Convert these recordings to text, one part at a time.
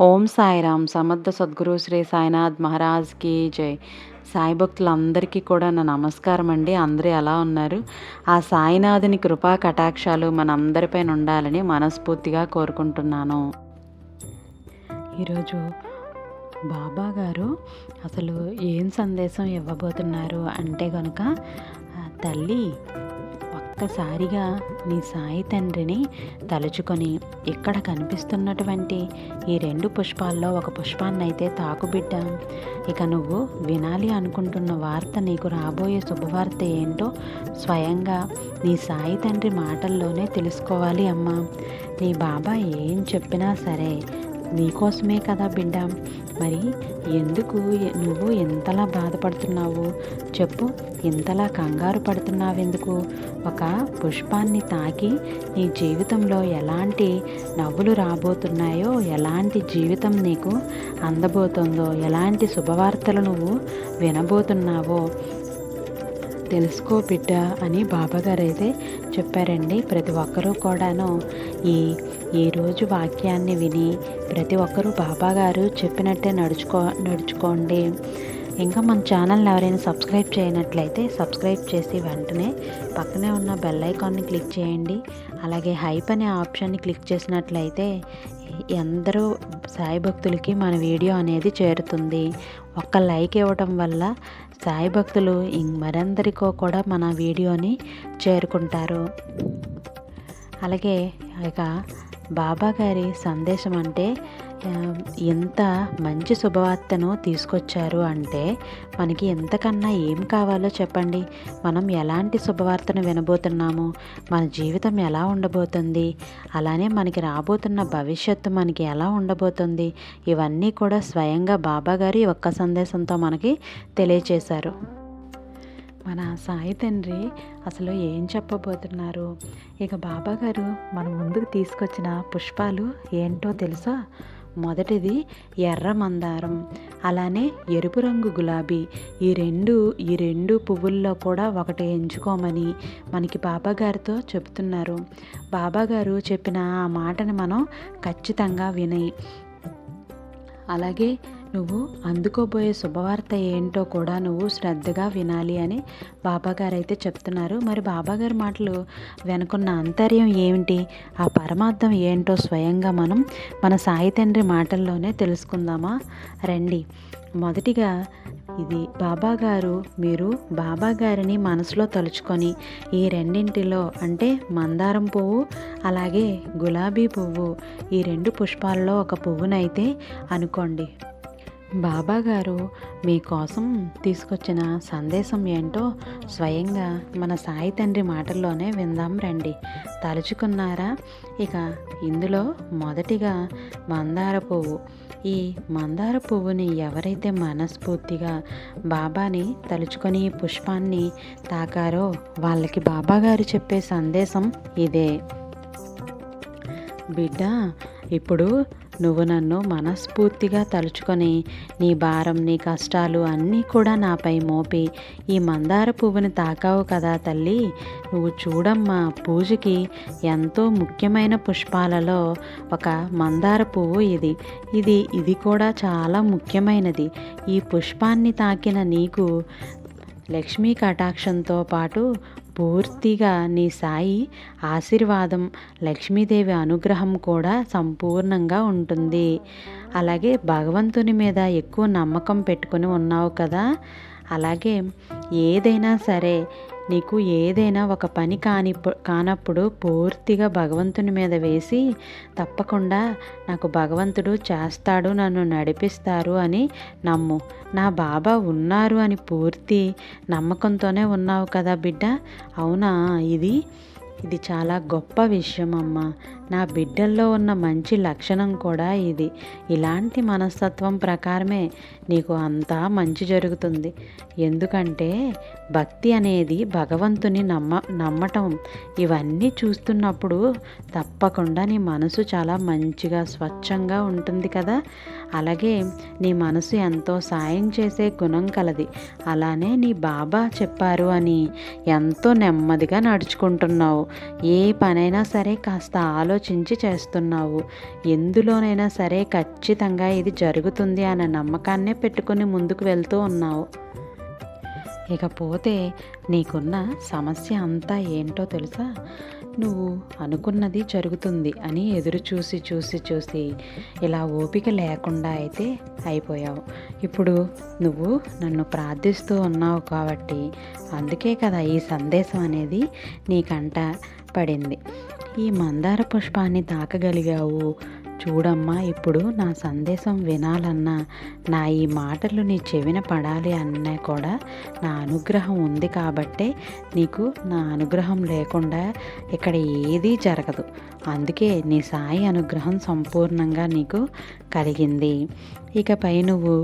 ఓం సాయిరామ్. సమర్థ సద్గురు శ్రీ సాయినాథ్ మహారాజ్కి జై. సాయి భక్తులందరికీ కూడా నా నమస్కారం అండి. అందరూ ఎలా ఉన్నారు? ఆ సాయినాథుని కృపా కటాక్షాలు మనందరిపైన ఉండాలని మనస్ఫూర్తిగా కోరుకుంటున్నాను. ఈరోజు బాబా గారు అసలు ఏం సందేశం ఇవ్వబోతున్నారు అంటే కనుక, తల్లి ఒక్కసారిగా నీ సాయి తండ్రిని తలుచుకొని ఇక్కడ కనిపిస్తున్నటువంటి ఈ 2 పుష్పాల్లో ఒక పుష్పాన్ని అయితే తాకుబిడ్డ. ఇక నువ్వు వినాలి అనుకుంటున్న వార్త, నీకు రాబోయే శుభవార్త ఏంటో స్వయంగా నీ సాయి తండ్రి మాటల్లోనే తెలుసుకోవాలి అమ్మా. నీ బాబా ఏం చెప్పినా సరే నీకోసమే కదా బిడ్డ. మరి ఎందుకు నువ్వు ఎంతలా బాధపడుతున్నావు చెప్పు? ఇంతలా కంగారు పడుతున్నావెందుకు? ఒక పుష్పాన్ని తాకి నీ జీవితంలో ఎలాంటి నవ్వులు రాబోతున్నాయో, ఎలాంటి జీవితం నీకు అందబోతుందో, ఎలాంటి శుభవార్తలు నువ్వు వినబోతున్నావో తెలుసుకో బిడ్డ అని బాబాగారు అయితే చెప్పారండి. ప్రతి ఒక్కరూ కూడాను ఈరోజు వాక్యాన్ని విని ప్రతి ఒక్కరూ బాబాగారు చెప్పినట్టే నడుచుకోండి. ఇంకా మన ఛానల్ని ఎవరైనా సబ్స్క్రైబ్ చేయనట్లయితే సబ్స్క్రైబ్ చేసి వెంటనే పక్కనే ఉన్న బెల్ ఐకాన్ని క్లిక్ చేయండి. అలాగే హైప్ అనే ఆప్షన్ని క్లిక్ చేసినట్లయితే ఎందరో సాయి భక్తులకి మన వీడియో అనేది చేరుతుంది. ఒక్క లైక్ ఇవ్వటం వల్ల సాయి భక్తులు మరందరికో కూడా మన వీడియోని చేరుకుంటారు. అలాగే ఇక బాబా గారి సందేశం అంటే ఎంత మంచి శుభవార్తను తీసుకొచ్చారు అంటే మనకి ఎంతకన్నా ఏం కావాలో చెప్పండి. మనం ఎలాంటి శుభవార్తను వినబోతున్నాము, మన జీవితం ఎలా ఉండబోతుంది, అలానే మనకి రాబోతున్న భవిష్యత్తు మనకి ఎలా ఉండబోతుంది, ఇవన్నీ కూడా స్వయంగా బాబా గారి ఒక్క సందేశంతో మనకి తెలియచేశారు. మన సాయి తండ్రి అసలు ఏం చెప్పబోతున్నారు? ఇక బాబా గారు మన ముందుకు తీసుకొచ్చిన పుష్పాలు ఏంటో తెలుసా? మొదటిది ఎర్ర మందారం, అలానే ఎరుపు రంగు గులాబీ. ఈ రెండు పువ్వుల్లో కూడా ఒకటి ఎంచుకోమని మనకి బాబాగారితో చెప్తున్నారు. బాబాగారు చెప్పిన ఆ మాటని మనం ఖచ్చితంగా విని, అలాగే నువ్వు అందుకోబోయే శుభవార్త ఏంటో కూడా నువ్వు శ్రద్ధగా వినాలి అని బాబాగారు అయితే చెప్తున్నారు. మరి బాబాగారి మాటలు వెనుకున్న అంతర్యం ఏమిటి, ఆ పరమార్థం ఏంటో స్వయంగా మనం మన సాయి తండ్రి మాటల్లోనే తెలుసుకుందామా రండి. మొదటిగా ఇది మీరు బాబాగారిని మనసులో తలుచుకొని ఈ రెండింటిలో అంటే మందారం పువ్వు అలాగే గులాబీ పువ్వు, ఈ 2 పుష్పాల్లో ఒక పువ్వునైతే అనుకోండి. బాబాగారు మీకోసం తీసుకొచ్చిన సందేశం ఏంటో స్వయంగా మన సాయి తండ్రి మాటల్లోనే విందాం రండి. తలుచుకున్నారా? ఇక ఇందులో మొదటిగా మందార పువ్వు. ఈ మందార పువ్వుని ఎవరైతే మనస్ఫూర్తిగా బాబాని తలుచుకొని పుష్పాన్ని తాకారో వాళ్ళకి బాబాగారు చెప్పే సందేశం ఇదే. బిడ్డ, ఇప్పుడు నువ్వు నన్ను మనస్ఫూర్తిగా తలుచుకొని నీ భారం, నీ కష్టాలు అన్నీ కూడా నాపై మోపి ఈ మందార పువ్వుని తాకావు కదా తల్లి. నువ్వు చూడమ్మా, పూజకి ఎంతో ముఖ్యమైన పుష్పాలలో ఒక మందార పువ్వు ఇది కూడా చాలా ముఖ్యమైనది. ఈ పుష్పాన్ని తాకిన నీకు లక్ష్మీ కటాక్షంతో పాటు పూర్తిగా నీ సాయి ఆశీర్వాదం, లక్ష్మీదేవి అనుగ్రహం కూడా సంపూర్ణంగా ఉంటుంది. అలాగే భగవంతుని మీద ఎక్కువ నమ్మకం పెట్టుకొని ఉన్నావు కదా. అలాగే ఏదైనా సరే నీకు ఏదైనా ఒక పని కానప్పుడు పూర్తిగా భగవంతుని మీద వేసి తప్పకుండా నాకు భగవంతుడు చేస్తాడు, నన్ను నడిపిస్తారు అని నమ్ము. నా బాబా ఉన్నారు అని పూర్తి నమ్మకంతోనే ఉన్నావు కదా బిడ్డ. అవునా? ఇది చాలా గొప్ప విషయం అమ్మ. నా బిడ్డల్లో ఉన్న మంచి లక్షణం కూడా ఇది. ఇలాంటి మనస్తత్వం ప్రకారమే నీకు అంతా మంచి జరుగుతుంది. ఎందుకంటే భక్తి అనేది భగవంతుని నమ్మటం. ఇవన్నీ చూస్తున్నప్పుడు తప్పకుండా నీ మనసు చాలా మంచిగా స్వచ్ఛంగా ఉంటుంది కదా. అలాగే నీ మనసు ఎంతో సాయం చేసే గుణం కలది. అలానే నీ బాబా చెప్పారు అని ఎంతో నెమ్మదిగా నడుచుకుంటున్నావు. ఏ పనైనా సరే కాస్త ఆలోచించి చేస్తున్నావు. ఎందులోనైనా సరే ఖచ్చితంగా ఇది జరుగుతుంది అనే నమ్మకాన్నే పెట్టుకొని ముందుకు వెళ్తూ ఉన్నావు. ఇకపోతే నీకున్న సమస్య అంతా ఏంటో తెలుసా? నువ్వు అనుకున్నది జరుగుతుంది అని ఎదురు చూసి చూసి చూసి ఇలా ఓపిక లేకుండా అయితే అయిపోయావు. ఇప్పుడు నువ్వు నన్ను ప్రార్థిస్తూ ఉన్నావు కాబట్టి అందుకే కదా ఈ సందేశం అనేది నీకంట పడింది. ఈ మందార పుష్పాన్ని తాకగలిగావు. చూడమ్మా, ఇప్పుడు నా సందేశం వినాలన్నా, నా ఈ మాటలు నీ చెవిన పడాలి అన్నా కూడా నా అనుగ్రహం ఉంది కాబట్టే నీకు నా అనుగ్రహం లేకుండా ఇక్కడ ఏదీ జరగదు. అందుకే నీ సాయి అనుగ్రహం సంపూర్ణంగా నీకు కలిగింది. ఇకపై నువ్వు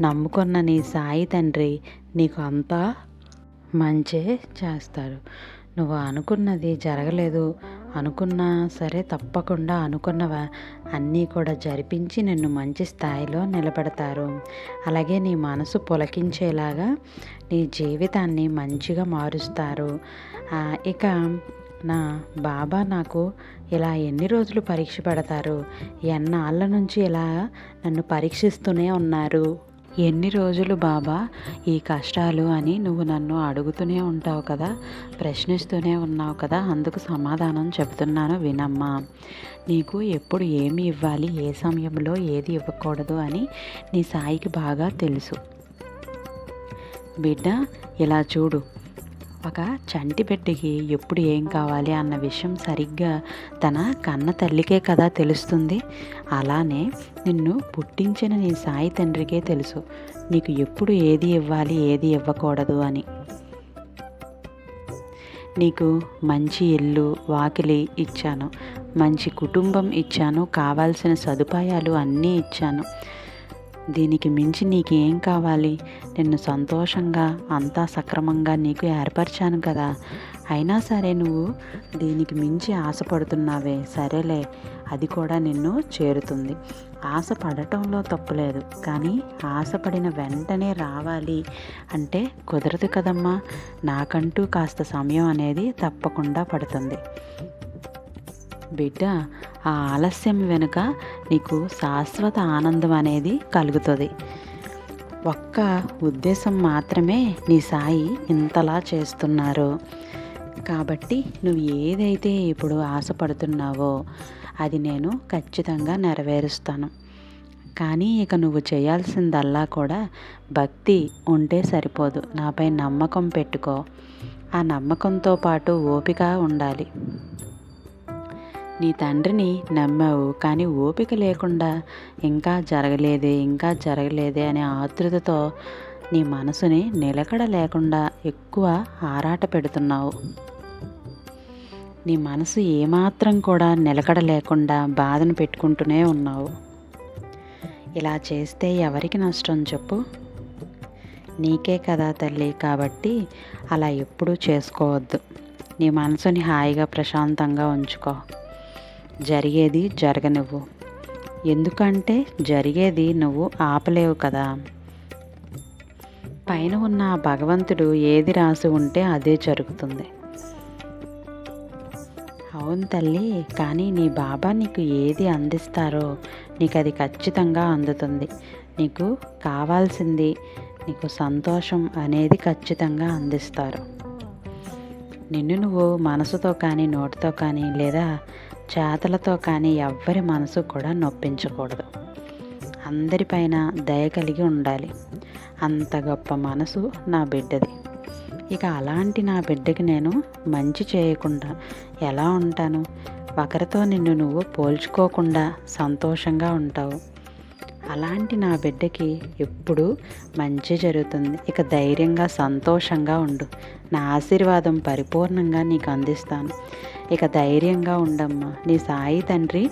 నమ్ముకున్న నీ సాయి తండ్రి నీకు అంతా మంచే చేస్తారు. నువ్వు అనుకున్నది జరగలేదు అనుకున్నా సరే తప్పకుండా అనుకున్నవా అన్నీ కూడా జరిపించి నిన్ను మంచి స్థాయిలో నిలబెడతారు. అలాగే నీ మనసు పులకించేలాగా నీ జీవితాన్ని మంచిగా మారుస్తారు. ఇక నా బాబా నాకు ఇలా ఎన్ని రోజులు పరీక్ష పెడతారు, ఎన్నాళ్ళ నుంచి ఇలా నన్ను పరీక్షిస్తూనే ఉన్నారు, ఎన్ని రోజులు బాబా ఈ కష్టాలు అని నువ్వు నన్ను అడుగుతూనే ఉంటావు కదా, ప్రశ్నిస్తూనే ఉన్నావు కదా, అందుకు సమాధానం చెప్తున్నాను వినమ్మా. నీకు ఎప్పుడు ఏమి ఇవ్వాలి, ఏ సమయంలో ఏది ఇవ్వకూడదు అని నీ సాయికి బాగా తెలుసు. బిడ్డ ఇలా చూడు, ఒక చంటి బిడ్డకి ఎప్పుడు ఏం కావాలి అన్న విషయం సరిగ్గా తన కన్న తల్లికే కదా తెలుస్తుంది. అలానే నిన్ను పుట్టించిన నీ సాయి తండ్రికే తెలుసు నీకు ఎప్పుడు ఏది ఇవ్వాలి ఏది ఇవ్వకూడదు అని. నీకు మంచి ఇల్లు వాకిలి ఇచ్చాను, మంచి కుటుంబం ఇచ్చాను, కావాల్సిన సదుపాయాలు అన్నీ ఇచ్చాను. దీనికి మించి నీకు ఏం కావాలి? నిన్ను సంతోషంగా అంతా సక్రమంగా నీకు ఏర్పరిచాను కదా. అయినా సరే నువ్వు దీనికి మించి ఆశపడుతున్నావే. సరేలే, అది కూడా నిన్ను చేరుతుంది. ఆశ పడటంలో తప్పులేదు, కానీ ఆశపడిన వెంటనే రావాలి అంటే కుదరదు కదమ్మా. నాకంటూ కాస్త సమయం అనేది తప్పకుండా పడుతుంది. బిడ్డ, ఆ ఆలస్యం వెనుక నీకు శాశ్వత ఆనందం అనేది కలుగుతుంది. ఒక్క ఉద్దేశం మాత్రమే నీ సాయి ఇంతలా చేస్తున్నారు కాబట్టి నువ్వు ఏదైతే ఇప్పుడు ఆశపడుతున్నావో అది నేను ఖచ్చితంగా నెరవేరుస్తాను. కానీ ఇక నువ్వు చేయాల్సిందల్లా కూడా భక్తి ఉంటే సరిపోదు, నాపై నమ్మకం పెట్టుకో. ఆ నమ్మకంతో పాటు ఓపిక ఉండాలి. నీ తండ్రిని నమ్మావు, కానీ ఓపిక లేకుండా ఇంకా జరగలేదే అనే ఆతృతతో నీ మనసుని నిలకడ లేకుండా ఎక్కువ ఆరాట పెడుతున్నావు. నీ మనసు ఏమాత్రం కూడా నిలకడ లేకుండా బాధను పెట్టుకుంటూనే ఉన్నావు. ఇలా చేస్తే ఎవరికి నష్టం చెప్పు? నీకే కదా తల్లి. కాబట్టి అలా ఎప్పుడూ చేసుకోవద్దు. నీ మనసుని హాయిగా ప్రశాంతంగా ఉంచుకో. జరిగేది జరగనివ్వు. ఎందుకంటే జరిగేది నువ్వు ఆపలేవు కదా. పైన ఉన్న భగవంతుడు ఏది రాసి ఉంటే అదే జరుగుతుంది. అవును తల్లి, కానీ నీ బాబా నీకు ఏది అందిస్తారో నీకు అది ఖచ్చితంగా అందుతుంది. నీకు కావాల్సింది, నీకు సంతోషం అనేది ఖచ్చితంగా అందిస్తారు. నిన్ను నువ్వు మనసుతో కానీ నోటితో కానీ లేదా చేతలతో కానీ ఎవ్వరి మనసు కూడా నొప్పించకూడదు. అందరిపైన దయ కలిగి ఉండాలి. అంత గొప్ప మనసు నా బిడ్డది. ఇక అలాంటి నా బిడ్డకి నేను మంచి చేయకుండా ఎలా ఉంటాను? ఒకరితో నిన్ను నువ్వు పోల్చుకోకుండా సంతోషంగా ఉంటావు. అలాంటి నా బిడ్డకి ఎప్పుడు మంచి జరుగుతుంది. ఇక ధైర్యంగా సంతోషంగా ఉండు. నా ఆశీర్వాదం పరిపూర్ణంగా నీకు అందిస్తాను. ఇక ధైర్యంగా ఉండమ్మా. నీ సాయి తండ్రి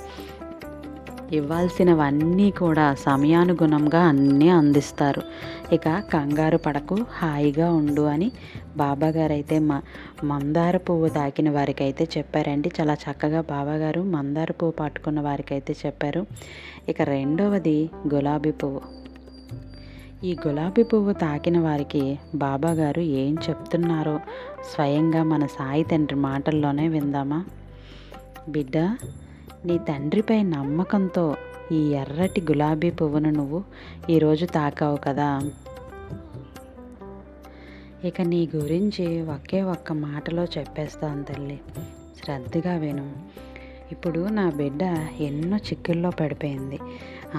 ఇవ్వాల్సినవన్నీ కూడా సమయానుగుణంగా అన్నీ అందిస్తారు. ఇక కంగారు పడకు, హాయిగా ఉండు అని బాబాగారు అయితే మందార పువ్వు తాకిన వారికి అయితే చెప్పారండి. చాలా చక్కగా బాబాగారు మందార పువ్వు పట్టుకున్న వారికి అయితే చెప్పారు. ఇక రెండవది గులాబీ పువ్వు. ఈ గులాబీ పువ్వు తాకిన వారికి బాబాగారు ఏం చెప్తున్నారో స్వయంగా మన సాయి తండ్రి మాటల్లోనే విందామా? బిడ్డ, నీ తండ్రిపై నమ్మకంతో ఈ ఎర్రటి గులాబీ పువ్వును నువ్వు ఈరోజు తాకావు కదా. ఇక నీ గురించి ఒకే ఒక్క మాటలో చెప్పేస్తాను తల్లి, శ్రద్ధగా విను. ఇప్పుడు నా బిడ్డ ఎన్నో చిక్కుల్లో పడిపోయింది.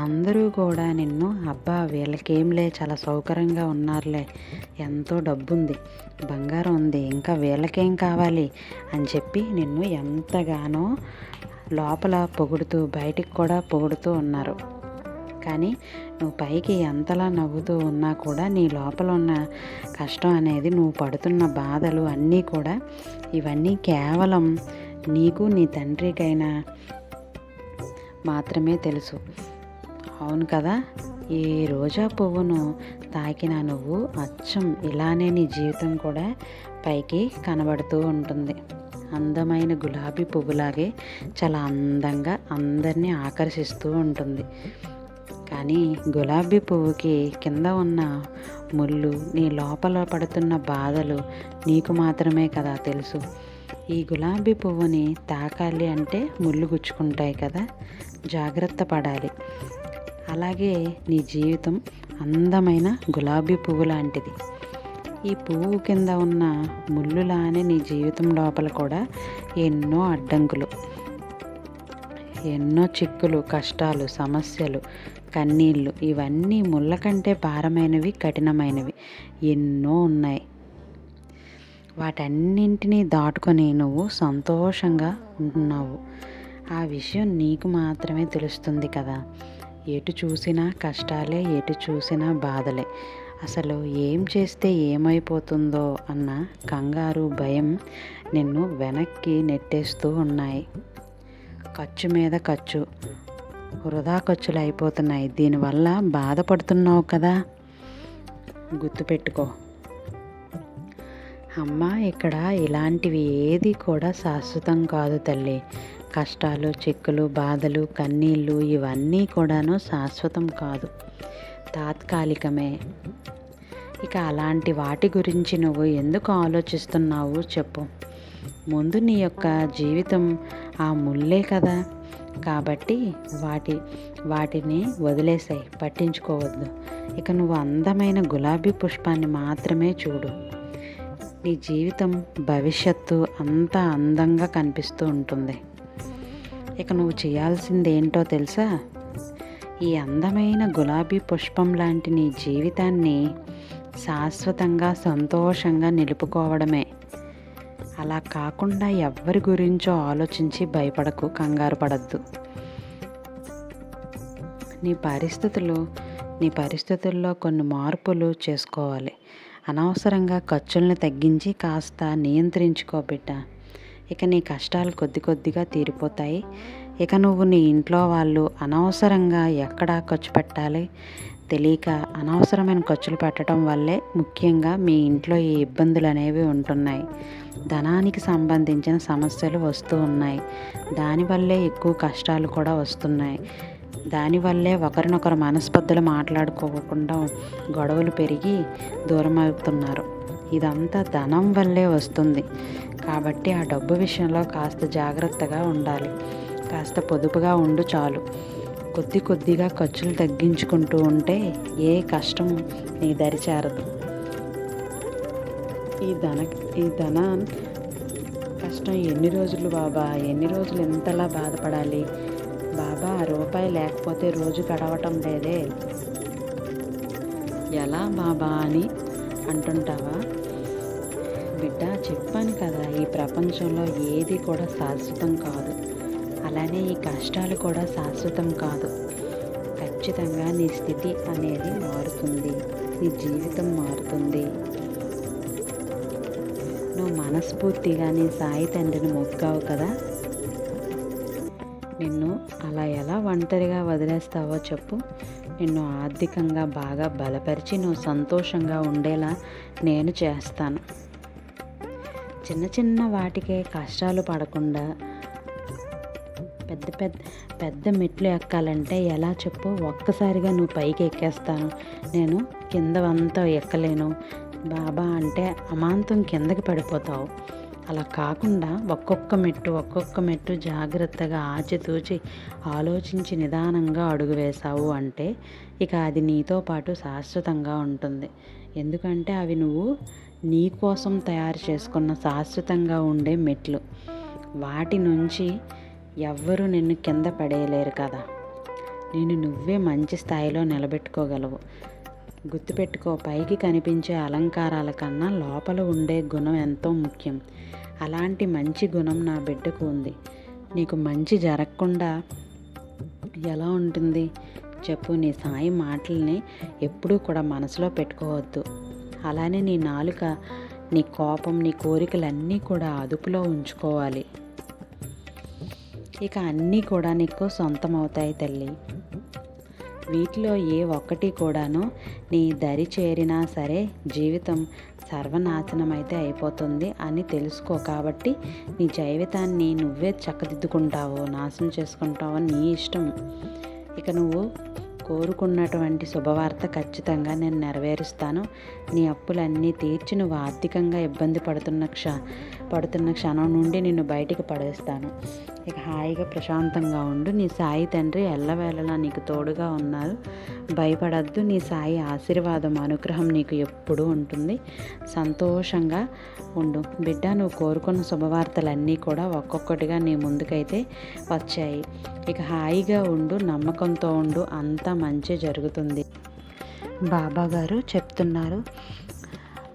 అందరూ కూడా నిన్ను అబ్బా వీళ్ళకేంలే చాలా సౌకర్యంగా ఉన్నారులే, ఎంతో డబ్బుంది, బంగారం ఉంది, ఇంకా వీళ్ళకేం కావాలి అని చెప్పి నిన్ను ఎంతగానో లోపల పొగుడుతూ బయటికి కూడా పొగుడుతూ ఉన్నారు. కానీ నువ్వు పైకి ఎంతలా నవ్వుతూ ఉన్నా కూడా నీ లోపల ఉన్న కష్టం అనేది, నువ్వు పడుతున్న బాధలు అన్నీ కూడా ఇవన్నీ కేవలం నీకు నీ తండ్రికైనా మాత్రమే తెలుసు. అవును కదా. ఈ రోజా పువ్వును తాకిన నువ్వు అచ్చం ఇలానే నీ జీవితం కూడా పైకి కనబడుతూ ఉంటుంది. అందమైన గులాబీ పువ్వులాగే చాలా అందంగా అందరినీ ఆకర్షిస్తూ ఉంటుంది. కానీ గులాబీ పువ్వుకి కింద ఉన్న ముళ్ళు, నీ లోపల పడుతున్న బాధలు నీకు మాత్రమే కదా తెలుసు. ఈ గులాబీ పువ్వుని తాకాలి అంటే ముళ్ళు గుచ్చుకుంటాయి కదా, జాగ్రత్త పడాలి. అలాగే నీ జీవితం అందమైన గులాబీ పువ్వు లాంటిది. ఈ పువ్వు కింద ఉన్న ముళ్ళులానే నీ జీవితం లోపల కూడా ఎన్నో అడ్డంకులు, ఎన్నో చిక్కులు, కష్టాలు, సమస్యలు, కన్నీళ్ళు, ఇవన్నీ ముళ్ళ కంటే భారమైనవి, కఠినమైనవి ఎన్నో ఉన్నాయి. వాటన్నింటినీ దాటుకొని నువ్వు సంతోషంగా ఉంటున్నావు. ఆ విషయం నీకు మాత్రమే తెలుస్తుంది కదా. ఎటు చూసినా కష్టాలే, ఎటు చూసినా బాధలే. అసలు ఏం చేస్తే ఏమైపోతుందో అన్న కంగారు, భయం నిన్ను వెనక్కి నెట్టేస్తూ ఉన్నాయి. ఖర్చు మీద ఖర్చు, వృధా ఖర్చులు అయిపోతున్నాయి. దీనివల్ల బాధపడుతున్నావు కదా. గుర్తుపెట్టుకో అమ్మ, ఇక్కడ ఇలాంటివి ఏది కూడా శాశ్వతం కాదు తల్లి. కష్టాలు, చిక్కులు, బాధలు, కన్నీళ్ళు ఇవన్నీ కూడాను శాశ్వతం కాదు, తాత్కాలికమే. ఇక అలాంటి వాటి గురించి నువ్వు ఎందుకు ఆలోచిస్తున్నావు చెప్పు. ముందు నీ యొక్క జీవితం ఆ ముల్లే కదా. కాబట్టి వాటిని వదిలేసాయి, పట్టించుకోవద్దు. ఇక నువ్వు అందమైన గులాబీ పుష్పాన్ని మాత్రమే చూడు. నీ జీవితం భవిష్యత్తు అంతా అందంగా కనిపిస్తూ ఉంటుంది. ఇక నువ్వు చేయాల్సింది ఏంటో తెలుసా? ఈ అందమైన గులాబీ పుష్పం లాంటి నీ జీవితాన్ని శాశ్వతంగా సంతోషంగా నిలుపుకోవడమే. అలా కాకుండా ఎవ్వరి గురించో ఆలోచించి భయపడకు, కంగారు పడద్దు. నీ పరిస్థితుల్లో కొన్ని మార్పులు చేసుకోవాలి. అనవసరంగా ఖర్చుల్ని తగ్గించి కాస్త నియంత్రించుకో బిడ్డ. ఇక నీ కష్టాలు కొద్ది కొద్దిగా తీరిపోతాయి. ఇక నువ్వు నీ ఇంట్లో వాళ్ళు అనవసరంగా ఎక్కడ ఖర్చు పెట్టాలి తెలియక అనవసరమైన ఖర్చులు పెట్టడం వల్లే ముఖ్యంగా మీ ఇంట్లో ఈ ఇబ్బందులు అనేవి ఉంటున్నాయి. ధనానికి సంబంధించిన సమస్యలు వస్తూ ఉన్నాయి. దానివల్లే ఎక్కువ కష్టాలు కూడా వస్తున్నాయి. దానివల్లే ఒకరినొకరు మనస్పర్ధలు మాట్లాడుకోకుండా గొడవలు పెరిగి దూరం అవుతున్నారు. ఇదంతా ధనం వల్లే వస్తుంది. కాబట్టి ఆ డబ్బు విషయంలో కాస్త జాగ్రత్తగా ఉండాలి. కాస్త పొదుపుగా ఉండు చాలు. కొద్ది కొద్దిగా ఖర్చులు తగ్గించుకుంటూ ఉంటే ఏ కష్టం నీ దరి చేరదు. ఈ ధన కష్టం ఎన్ని రోజులు బాబా, ఎన్ని రోజులు ఎంతలా బాధపడాలి బాబా, రూపాయి లేకపోతే రోజు గడవటం లేదే ఎలా బాబా అని అంటుంటావా? బిడ్డ, చెప్పాను కదా, ఈ ప్రపంచంలో ఏది కూడా శాశ్వతం కాదు. అలానే ఈ కష్టాలు కూడా శాశ్వతం కాదు. ఖచ్చితంగా నీ స్థితి అనేది మారుతుంది, నీ జీవితం మారుతుంది. నువ్వు మనస్ఫూర్తిగా నీ సాయి తండ్రిని మొక్కావు కదా. నిన్ను అలా ఎలా ఒంటరిగా వదిలేస్తావో చెప్పు. నిన్ను ఆర్థికంగా బాగా బలపరిచి నువ్వు సంతోషంగా ఉండేలా నేను చేస్తాను. చిన్న చిన్న వాటికే కష్టాలు పడకుండా పెద్ద మెట్లు ఎక్కాలంటే ఎలా చెప్పు. ఒక్కసారిగా నువ్వు పైకి ఎక్కేస్తాను, నేను కింద అంతా ఎక్కలేను బాబా అంటే అమాంతం కిందకి పడిపోతావు. అలా కాకుండా ఒక్కొక్క మెట్టు జాగ్రత్తగా ఆచితూచి ఆలోచించి నిదానంగా అడుగు వేశావు అంటే ఇక అది నీతో పాటు శాశ్వతంగా ఉంటుంది. ఎందుకంటే అవి నువ్వు నీ కోసం తయారు చేసుకున్న శాశ్వతంగా ఉండే మెట్లు. వాటి నుంచి ఎవ్వరూ నిన్ను కింద పడేయలేరు కదా. నేను నువ్వే మంచి స్థాయిలో నిలబెట్టుకోగలవు. గుర్తుపెట్టుకో, పైకి కనిపించే అలంకారాల కన్నా లోపల ఉండే గుణం ఎంతో ముఖ్యం. అలాంటి మంచి గుణం నా బిడ్డకు ఉంది. నీకు మంచి జరగకుండా ఎలా ఉంటుంది చెప్పు? నీ సాయి మాటల్ని ఎప్పుడూ కూడా మనసులో పెట్టుకోవద్దు. అలానే నీ నాలుక, నీ కోపం, నీ కోరికలన్నీ కూడా అదుపులో ఉంచుకోవాలి. ఇక అన్నీ కూడా నీకు సొంతమవుతాయి తల్లి. వీటిలో ఏ ఒక్కటి కూడాను నీ దరి చేరినా సరే జీవితం సర్వనాశనం అయితే అయిపోతుంది అని తెలుసుకో. కాబట్టి నీ జీవితాన్ని నువ్వే చక్కదిద్దుకుంటావో నాశనం చేసుకుంటావో నీ ఇష్టం. ఇక నువ్వు కోరుకున్నటువంటి శుభవార్త ఖచ్చితంగా నేను నెరవేరుస్తాను. నీ అప్పులన్నీ తీర్చి నువ్వు ఆర్థికంగా ఇబ్బంది పడుతున్న క్షణం నుండి నిన్ను బయటికి పడేస్తాను. ఇక హాయిగా ప్రశాంతంగా ఉండు. నీ సాయి తండ్రి ఎల్లవేళలా నీకు తోడుగా ఉన్నారు. భయపడద్దు. నీ సాయి ఆశీర్వాదం, అనుగ్రహం నీకు ఎప్పుడూ ఉంటుంది. సంతోషంగా ఉండు బిడ్డ. నువ్వు కోరుకున్న శుభవార్తలన్నీ కూడా ఒక్కొక్కటిగా నీ ముందుకైతే వచ్చాయి. ఇక హాయిగా ఉండు, నమ్మకంతో ఉండు, అంతా మంచి జరుగుతుంది. బాబా గారు చెప్తున్నారు.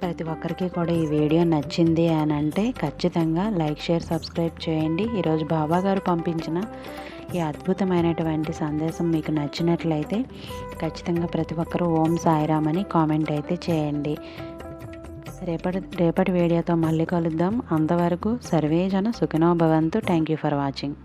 ప్రతి ఒక్కరికి కూడా ఈ వీడియో నచ్చింది అని అంటే ఖచ్చితంగా లైక్, షేర్, సబ్స్క్రైబ్ చేయండి. ఈరోజు బాబా గారు పంపించిన ఈ అద్భుతమైనటువంటి సందేశం మీకు నచ్చినట్లయితే ఖచ్చితంగా ప్రతి ఒక్కరూ ఓం సాయిరామ్ అని కామెంట్ అయితే చేయండి. రేపటి వీడియోతో మళ్ళీ కలుద్దాం. అంతవరకు సర్వే జన సుఖినో భవంతు. Thank you for watching.